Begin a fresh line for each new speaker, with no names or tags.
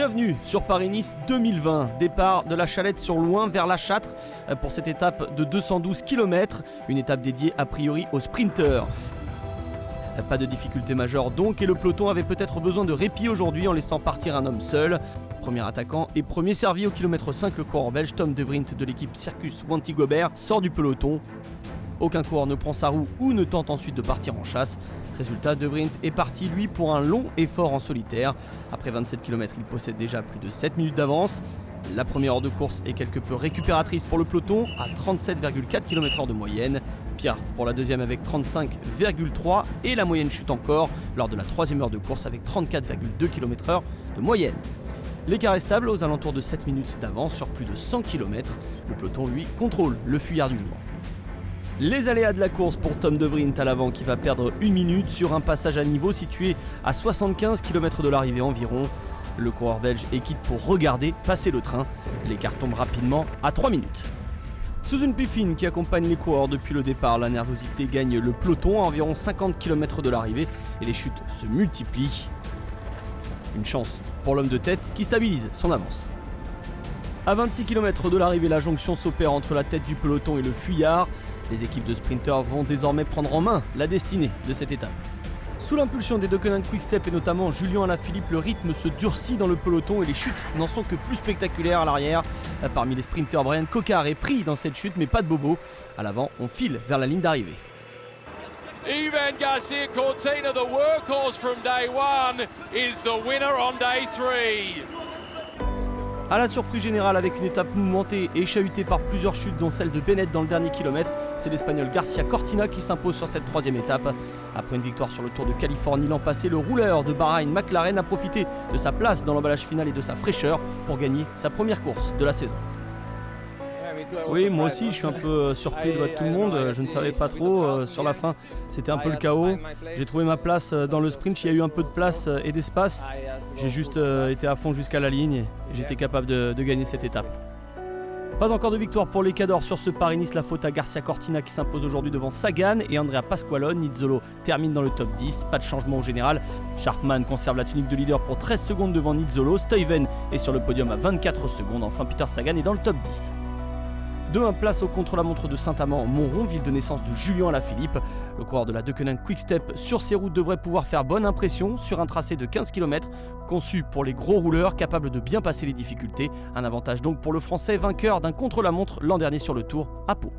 Bienvenue sur Paris-Nice 2020, départ de la Chalette sur Loing vers La Châtre pour cette étape de 212 km, une étape dédiée a priori aux sprinteurs. Pas de difficulté majeure donc, et le peloton avait peut-être besoin de répit aujourd'hui en laissant partir un homme seul. Premier attaquant et premier servi au kilomètre 5, le coureur belge Tom De Vriend de l'équipe Circus Wanty-Gobert sort du peloton. Aucun coureur ne prend sa roue ou ne tente ensuite de partir en chasse. Résultat, De Vriend est parti lui pour un long effort en solitaire. Après 27 km, il possède déjà plus de 7 minutes d'avance. La première heure de course est quelque peu récupératrice pour le peloton, à 37,4 km/h de moyenne. Pire pour la deuxième avec 35,3 et la moyenne chute encore lors de la troisième heure de course avec 34,2 km/h de moyenne. L'écart est stable aux alentours de 7 minutes d'avance sur plus de 100 km. Le peloton, lui, contrôle le fuyard du jour. Les aléas de la course pour Tom De Vriend à l'avant qui va perdre 1 minute sur un passage à niveau situé à 75 km de l'arrivée environ. Le coureur belge est quitte pour regarder passer le train. L'écart tombe rapidement à 3 minutes. Sous une pluie fine qui accompagne les coureurs depuis le départ, la nervosité gagne le peloton à environ 50 km de l'arrivée et les chutes se multiplient. Une chance pour l'homme de tête qui stabilise son avance. À 26 km de l'arrivée, la jonction s'opère entre la tête du peloton et le fuyard. Les équipes de sprinteurs vont désormais prendre en main la destinée de cette étape. Sous l'impulsion des Deceuninck Quick-Step et notamment Julien Alaphilippe, le rythme se durcit dans le peloton et les chutes n'en sont que plus spectaculaires à l'arrière. Parmi les sprinteurs, Brian Cocard est pris dans cette chute mais pas de bobo. À l'avant, on file vers la ligne d'arrivée.
Ivan Garcia Cortina, the workhorse from day one, is the winner on day 3.
À la surprise générale, avec une étape mouvementée et chahutée par plusieurs chutes dont celle de Bennett dans le dernier kilomètre, c'est l'Espagnol Garcia Cortina qui s'impose sur cette troisième étape. Après une victoire sur le Tour de Californie l'an passé, le rouleur de Bahreïn McLaren a profité de sa place dans l'emballage final et de sa fraîcheur pour gagner sa première course de la saison. Oui, moi aussi je suis un peu surpris de tout le monde, je ne savais pas trop, sur la fin c'était un peu le chaos. J'ai trouvé ma place dans le sprint, il y a eu un peu de place et d'espace, j'ai juste été à fond jusqu'à la ligne et j'étais capable de gagner cette étape. Pas encore de victoire pour les Cadors sur ce Paris-Nice, la faute à Garcia Cortina qui s'impose aujourd'hui devant Sagan et Andrea Pasqualone. Nizzolo termine dans le top 10, pas de changement au général. Sharkman conserve la tunique de leader pour 13 secondes devant Nizzolo, Stuyven est sur le podium à 24 secondes, enfin Peter Sagan est dans le top 10. Demain, place au contre-la-montre de Saint-Amand-Montrond, ville de naissance de Julien Alaphilippe. Le coureur de la Deceuninck Quick-Step sur ses routes devrait pouvoir faire bonne impression sur un tracé de 15 km conçu pour les gros rouleurs capables de bien passer les difficultés. Un avantage donc pour le Français vainqueur d'un contre-la-montre l'an dernier sur le Tour à Pau.